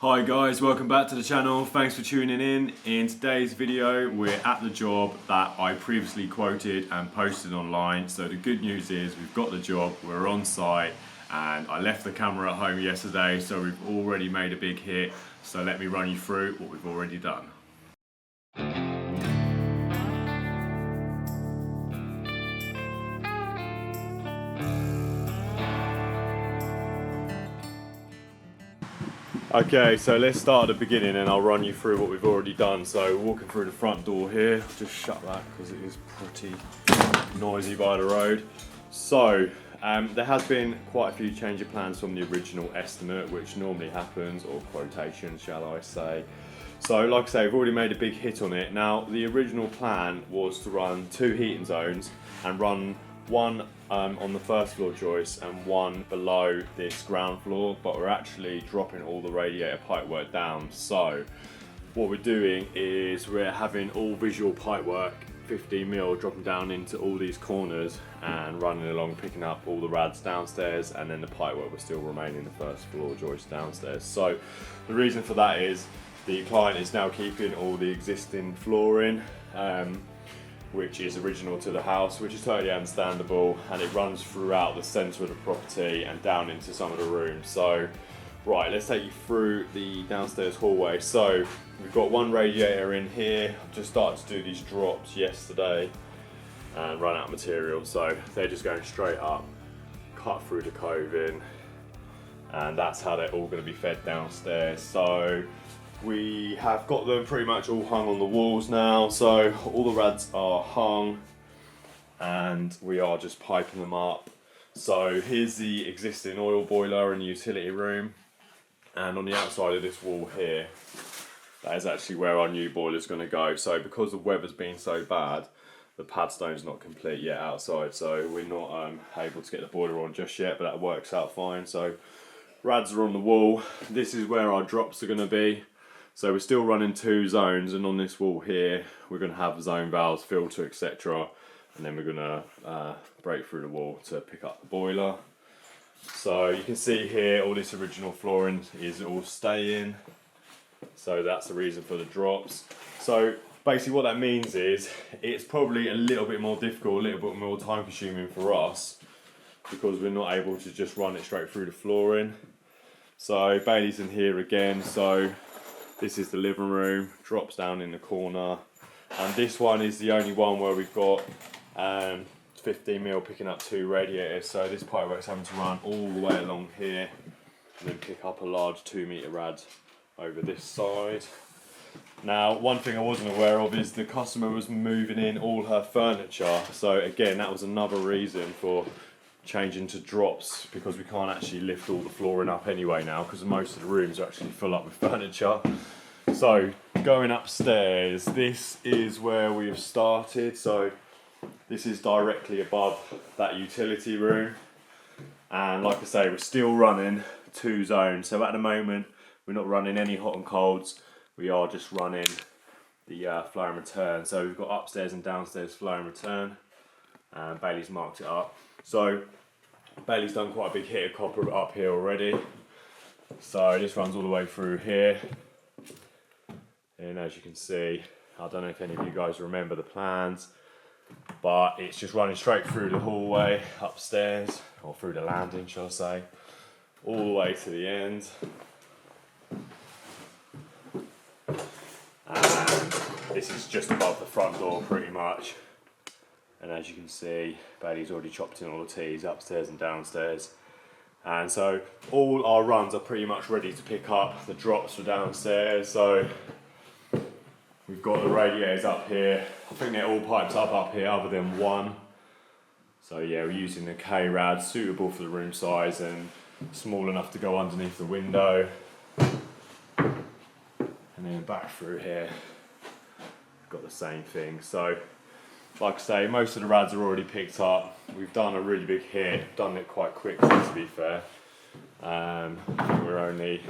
Hi guys, welcome back to the channel. Thanks for tuning in. In today's video, we're at the job that I previously quoted and posted online. So the good news is we've got the job, we're on site, and I left the camera at home yesterday, so we've already made a big hit. So let me run you through what we've already done. Okay, so let's start at the beginning and I'll run you through what we've already done. So walking through the front door here, just shut that because it is pretty noisy by the road. So there has been quite a few change of plans from the original estimate, which normally happens, or quotation shall I say. So like I say, we've already made a big hit on it. Now the original plan was to run 2 heating zones and run one on the first floor joist and one below this ground floor, but we're actually dropping all the radiator pipework down. So what we're doing is we're having all visual pipework 15mm dropping down into all these corners and running along, picking up all the rads downstairs, and then the pipework will still remain in the first floor joist downstairs. So the reason for that is the client is now keeping all the existing flooring, which is original to the house, which is totally understandable, and it runs throughout the centre of the property and down into some of the rooms. So right, let's take you through the downstairs hallway. So we've got one radiator in here. I've just started to do these drops yesterday and run out of material, so they're just going straight up, cut through the coving, and that's how they're all going to be fed downstairs. So we have got them pretty much all hung on the walls now, so all the rads are hung and we are just piping them up. So here's the existing oil boiler and utility room, and on the outside of this wall here, that is actually where our new boiler is going to go. So because the weather's been so bad, the padstone's not complete yet outside, so we're not able to get the boiler on just yet, but that works out fine. So rads are on the wall. This is where our drops are going to be. So we're still running 2 zones, and on this wall here we're going to have zone valves, filter, etc. And then we're going to break through the wall to pick up the boiler. So you can see here all this original flooring is all staying. So that's the reason for the drops. So basically what that means is it's probably a little bit more difficult, a little bit more time consuming for us, because we're not able to just run it straight through the flooring. So Bailey's in here again. So this is the living room, drops down in the corner, and this one is the only one where we've got 15mm picking up 2 radiators. So this pipework's having to run all the way along here and then pick up a large 2-metre rad over this side. Now one thing I wasn't aware of is the customer was moving in all her furniture, so again that was another reason for changing to drops, because we can't actually lift all the flooring up anyway now, because most of the rooms are actually full up with furniture. So going upstairs, this is where we've started. So this is directly above that utility room, and like I say, we're still running 2 zones. So at the moment we're not running any hot and colds, we are just running the flow and return. So we've got upstairs and downstairs flow and return, and Bailey's marked it up. So Bailey's done quite a big hit of copper up here already. So this runs all the way through here. And as you can see, I don't know if any of you guys remember the plans, but it's just running straight through the hallway upstairs, or through the landing shall I say, all the way to the end. And this is just above the front door pretty much. And as you can see, Bailey's already chopped in all the T's upstairs and downstairs. And so all our runs are pretty much ready to pick up the drops for downstairs. So we've got the radiators up here. I think they're all piped up here other than one. So yeah, we're using the K-rad, suitable for the room size and small enough to go underneath the window. And then back through here, we've got the same thing. So like I say, most of the rads are already picked up. We've done a really big hit, done it quite quickly to be fair. We're only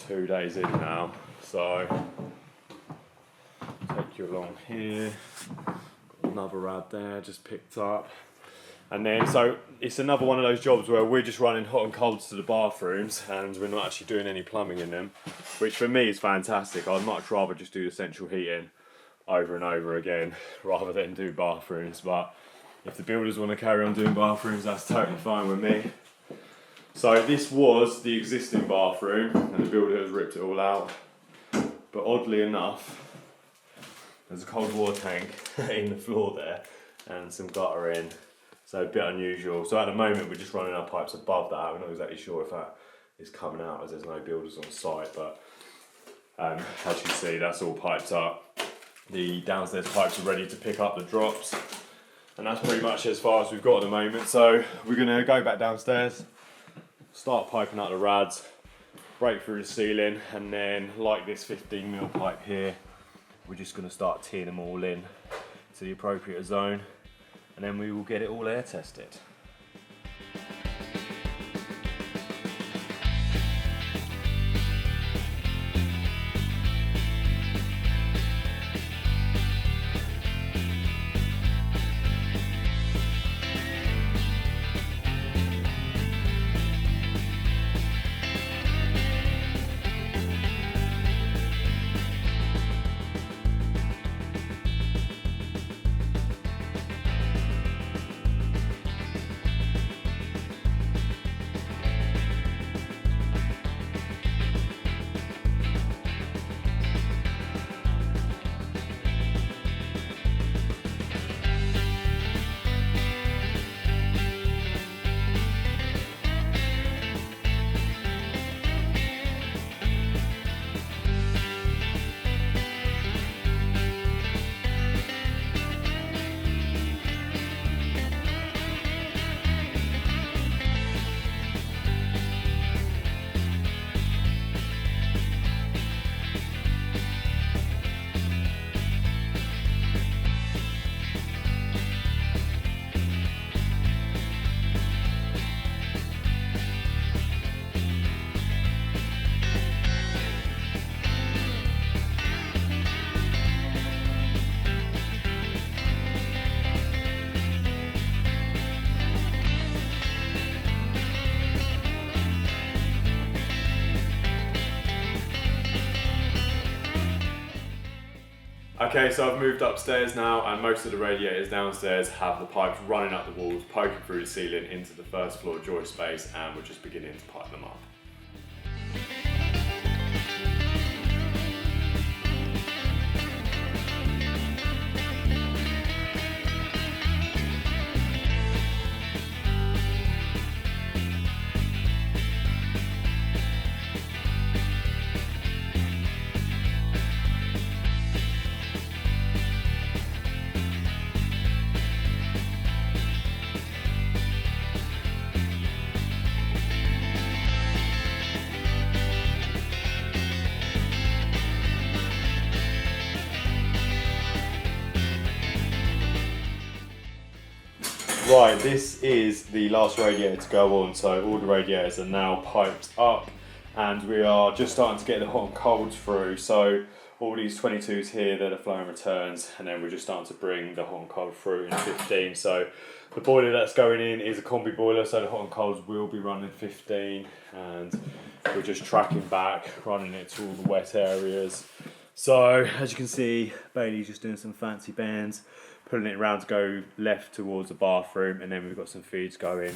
2 days in now, so take you along here. Got another rad there, just picked up. And then, so it's another one of those jobs where we're just running hot and colds to the bathrooms and we're not actually doing any plumbing in them, which for me is fantastic. I'd much rather just do the central heating over and over again rather than do bathrooms. But if the builders want to carry on doing bathrooms, that's totally fine with me. So this was the existing bathroom and the builder has ripped it all out. But oddly enough, there's a cold water tank in the floor there and some gutter in. So a bit unusual. So at the moment we're just running our pipes above that. We're not exactly sure if that is coming out as there's no builders on site, but as you can see, that's all piped up. The downstairs pipes are ready to pick up the drops, and that's pretty much as far as we've got at the moment. So we're going to go back downstairs, start piping out the rads, break through the ceiling, and then like this 15mm pipe here, we're just going to start teeing them all in to the appropriate zone, and then we will get it all air tested. Okay, so I've moved upstairs now, and most of the radiators downstairs have the pipes running up the walls, poking through the ceiling into the first floor joist space, and we're just beginning to pipe them up. Right, this is the last radiator to go on, so all the radiators are now piped up and we are just starting to get the hot and colds through. So all these 22s here, they're the flow and returns, and then we're just starting to bring the hot and cold through in 15. So the boiler that's going in is a combi boiler, so the hot and colds will be running 15, and we're just tracking back, running it to all the wet areas. So as you can see, Bailey's just doing some fancy bands, pulling it around to go left towards the bathroom, and then we've got some feeds going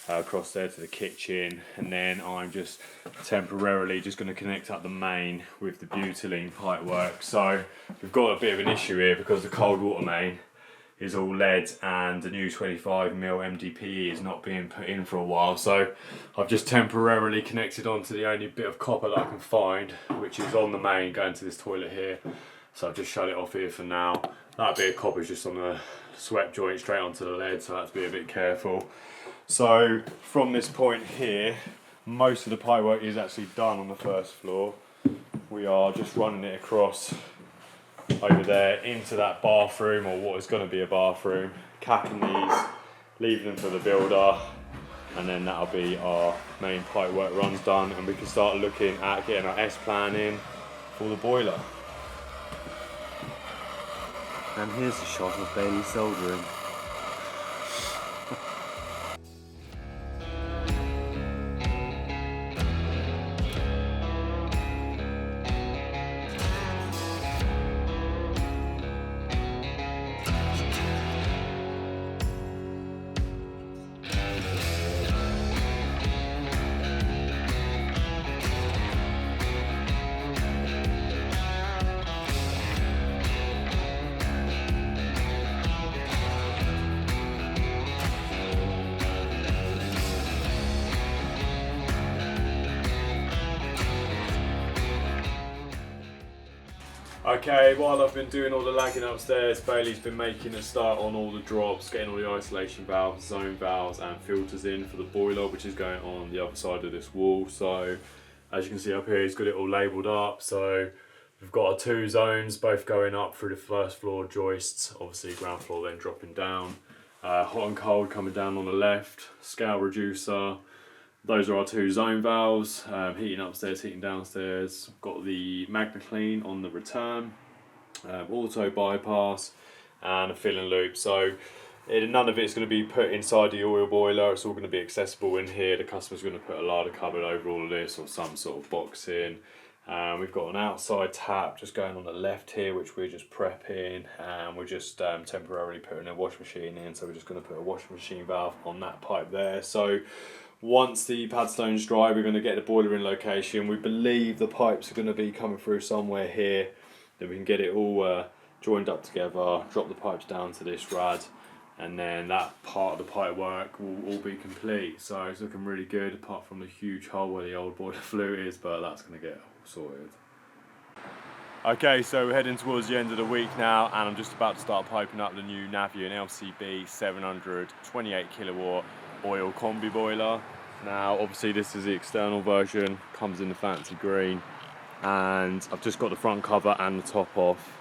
across there to the kitchen, and then I'm just temporarily just going to connect up the main with the butylene pipe work. So we've got a bit of an issue here because the cold water main is all lead and the new 25mm MDPE is not being put in for a while, so I've just temporarily connected onto the only bit of copper that I can find, which is on the main going to this toilet here. So I've just shut it off here for now. That bit of copper is just on the swept joint straight onto the lead, so I have to be a bit careful. So from this point here, most of the pipe work is actually done on the first floor. We are just running it across over there into that bathroom, or what is going to be a bathroom, capping these, leaving them for the builder, and then that'll be our main pipe work runs done, and we can start looking at getting our S-plan in for the boiler. And here's a shot of Bailey soldering. Okay, while I've been doing all the lagging upstairs, Bailey's been making a start on all the drops, getting all the isolation valves, zone valves and filters in for the boiler, which is going on the other side of this wall. So as you can see up here, he's got it all labelled up. So we've got our 2 zones, both going up through the first floor joists, obviously ground floor then dropping down. Hot and cold coming down on the left, scale reducer. Those are our 2 zone valves, heating upstairs, heating downstairs. Got the Magna Clean on the return, auto bypass and a filling loop. So none of it's going to be put inside the oil boiler, it's all going to be accessible in here. The customer's going to put a larder cupboard over all of this or some sort of box in. We've got an outside tap just going on the left here, which we're just prepping, and we're just temporarily putting a wash machine in, so we're just going to put a washing machine valve on that pipe there. So once the padstone's dry, we're going to get the boiler in location. We believe the pipes are going to be coming through somewhere here, then we can get it all joined up together, drop the pipes down to this rad, and then that part of the pipe work will all be complete. So it's looking really good, apart from the huge hole where the old boiler flue is, but that's going to get all sorted. Okay, so we're heading towards the end of the week now, and I'm just about to start piping up the new Navein LCB700 28 kilowatt oil combi boiler. Now obviously this is the external version, comes in the fancy green, and I've just got the front cover and the top off,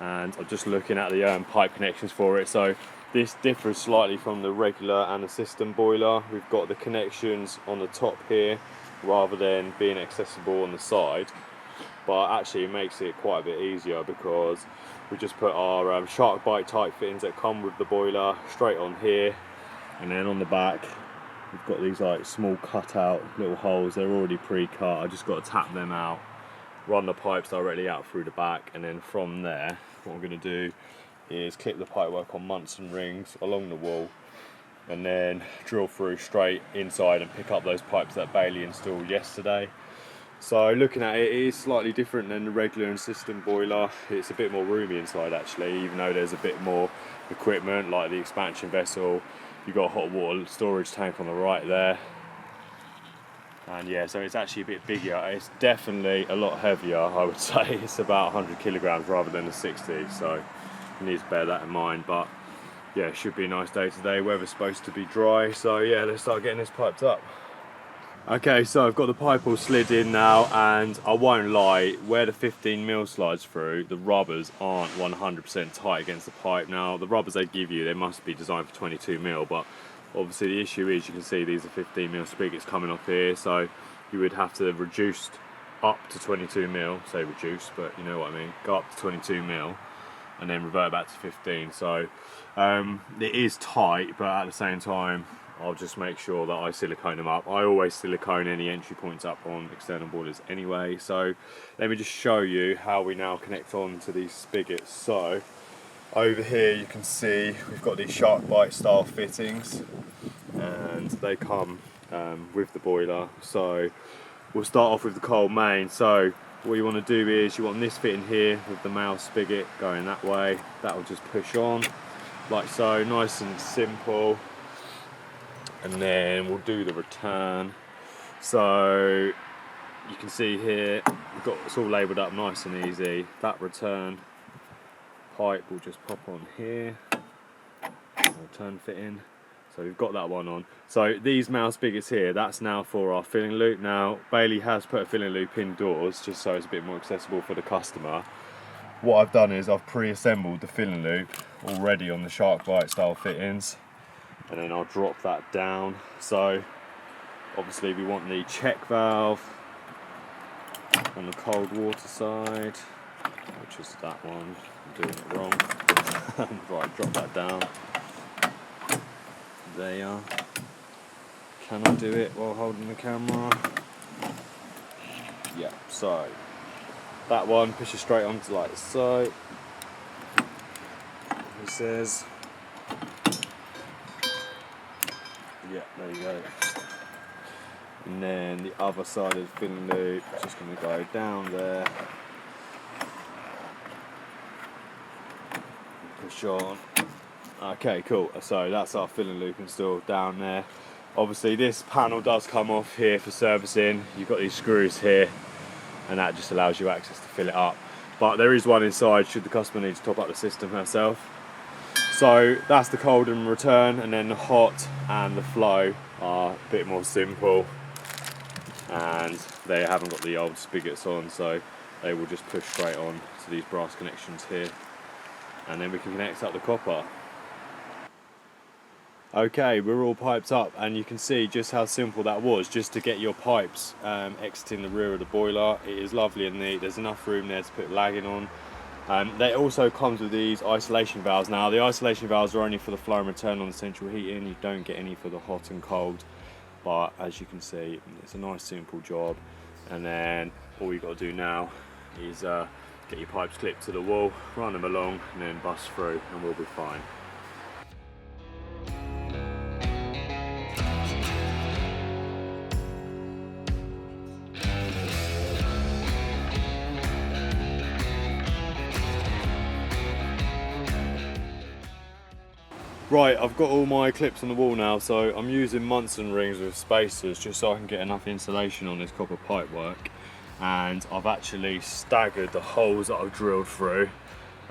and I'm just looking at the pipe connections for it. So this differs slightly from the regular and the system boiler. We've got the connections on the top here rather than being accessible on the side, but actually it makes it quite a bit easier because we just put our shark bite type fittings that come with the boiler straight on here. And then on the back, we've got these like small cutout little holes. They're already pre-cut. I just got to tap them out, run the pipes directly out through the back, and then from there, what I'm going to do is clip the pipework on Munson rings along the wall, and then drill through straight inside and pick up those pipes that Bailey installed yesterday. So looking at it, it is slightly different than the regular and system boiler. It's a bit more roomy inside actually, even though there's a bit more equipment like the expansion vessel. You've got a hot water storage tank on the right there, and yeah, so it's actually a bit bigger. It's definitely a lot heavier, I would say. It's about 100 kilograms rather than the 60, so you need to bear that in mind. But yeah, it should be a nice day today. Weather's supposed to be dry, so yeah, let's start getting this piped up. Okay, so I've got the pipe all slid in now, and I won't lie, where the 15mm slides through, the rubbers aren't 100% tight against the pipe. Now, the rubbers they give you, they must be designed for 22mm, but obviously the issue is, you can see these are 15mm spigots coming off here, so you would have to reduce up to 22mm, say reduce, but you know what I mean, go up to 22mm, and then revert back to 15. So it is tight, but at the same time, I'll just make sure that I silicone them up. I always silicone any entry points up on external boilers anyway. So let me just show you how we now connect on to these spigots. So over here you can see we've got these shark bite style fittings, and they come with the boiler. So we'll start off with the cold main. So what you want to do is you want this fitting here with the male spigot going that way. That will just push on like so, nice and simple. And then we'll do the return. So you can see here, we've got it's all labelled up nice and easy. That return pipe will just pop on here. Return fitting. So we've got that one on. So these male spigots here, that's now for our filling loop. Now Bailey has put a filling loop indoors just so it's a bit more accessible for the customer. What I've done is I've pre-assembled the filling loop already on the shark bite style fittings, and then I'll drop that down. So obviously we want the check valve on the cold water side, which is that one. I'm doing it wrong. Right, drop that down. There. Can I do it while holding the camera? Yeah, so that one pushes straight onto like so. It says, yeah, there you go. And then the other side of the filling loop is just going to go down there. Push on. Okay, cool. So that's our filling loop installed down there. Obviously this panel does come off here for servicing. You've got these screws here, and that just allows you access to fill it up. but there is one inside should the customer need to top up the system herself. So that's the cold and return, and then the hot and the flow are a bit more simple, and they haven't got the old spigots on, so they will just push straight on to these brass connections here, and then we can connect up the copper. Okay, we're all piped up, and you can see just how simple that was, just to get your pipes exiting the rear of the boiler. It is lovely and neat. There's enough room there to put lagging on. They also comes with these isolation valves. Now the isolation valves are only for the flow and return on the central heating. You don't get any for the hot and cold, but as you can see, it's a nice simple job. And then all you've got to do now is get your pipes clipped to the wall, run them along, and then bust through, and we'll be fine. Right, I've got all my clips on the wall now, so I'm using Munson rings with spacers just so I can get enough insulation on this copper pipe work. And I've actually staggered the holes that I've drilled through,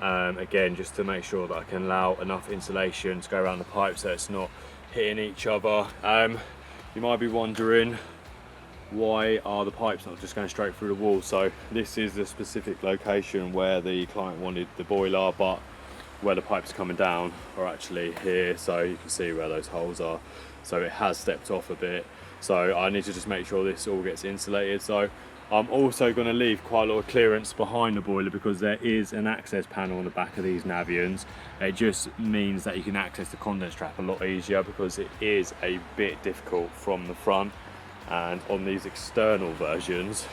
again just to make sure that I can allow enough insulation to go around the pipe so it's not hitting each other. You might be wondering, why are the pipes not just going straight through the wall? So this is the specific location where the client wanted the boiler, but where the pipes coming down are actually here, so you can see where those holes are. So it has stepped off a bit, so I need to just make sure this all gets insulated. So I'm also going to leave quite a lot of clearance behind the boiler, because there is an access panel on the back of these Navions. It just means that you can access the condense trap a lot easier, because it is a bit difficult from the front. And on these external versions,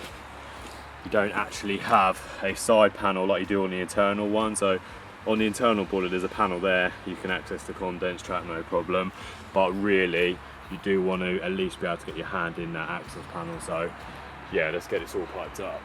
you don't actually have a side panel like you do on the internal one. So on the internal boiler there's a panel there, you can access the condense trap no problem, but really you do want to at least be able to get your hand in that access panel. So yeah, let's get this all piped up.